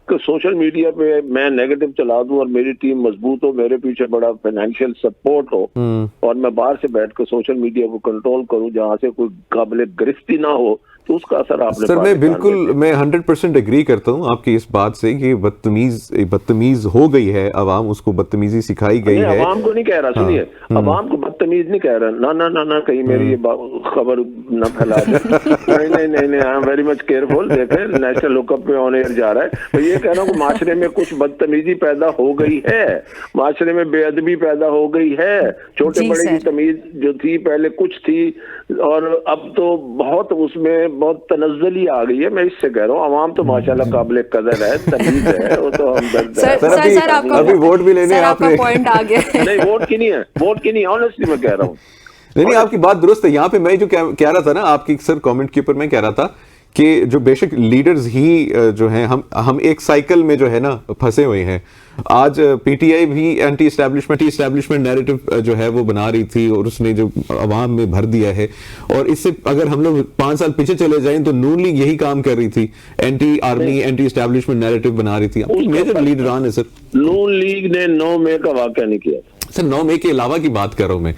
कि social media पे मैं नेगेटिव चला दूं और मेरी टीम मजबूत हो, मेरे पीछे बड़ा फाइनेंशियल सपोर्ट हो और मैं बाहर से बैठकर सोशल मीडिया को कंट्रोल करूं जहां से कोई काबिल गिरफ्ती ना हो, तो उसका असर आपने सर मैं 100% एग्री करता हूं आपकी इस बात से कि बदतमीज हो गई है अवाम, उसको बदतमीजी सिखाई गई है। अवाम को नहीं कह रहा, सुनिए, अवाम को बदतमीज नहीं कह रहा, ना ना ना ना, कहीं मेरी ये खबर न फैला दे। नहीं नहीं नहीं नहीं, I am very much careful. देखें, नेशनल लुकअप पे ऑन एयर जा रहा है, तो ये कह रहा हूँ कि माशरे में कुछ बदतमीजी पैदा हो गई है, माशरे में बेअदबी पैदा हो गई है, छोटे बड़े की तमीज जो थी पहले कुछ थी और अब तो बहुत उसमें बहुत तनज़्ज़ुली आ गई है। मैं इससे कह रहा हूँ अवाम तो माशाल्लाह काबिल कदर है, तमीज है, वो तो हमदर्द है। अभी वोट भी लेने आपने पॉइंट आ गया। नहीं, वोट की नहीं है, वोट की नहीं, ऑनेस्टली मैं कह रहा हूँ। नहीं, आपकी बात दुरुस्त है। यहाँ पे मैं जो कह रहा था ना, आपकी सर कमेंट के ऊपर मैं कह रहा था कि जो बेशक लीडर्स ही जो हैं, हम एक साइकिल में जो है ना फंसे हुए हैं। आज पीटीआई भी एंटी एस्टैब्लिशमेंट नैरेटिव जो है वो बना रही थी और उसने जो अवाम में भर दिया है। और इससे अगर हम लोग 5 साल पीछे चले जाएं तो नून लीग यही काम कर रही थी, anti army anti establishment narrative बना रही थी। मेजर लीडरान है सर। नून लीग ने 9 मई का वाकया नहीं किया सर, 9 मई के अलावा की बात कर रहा हूं मैं।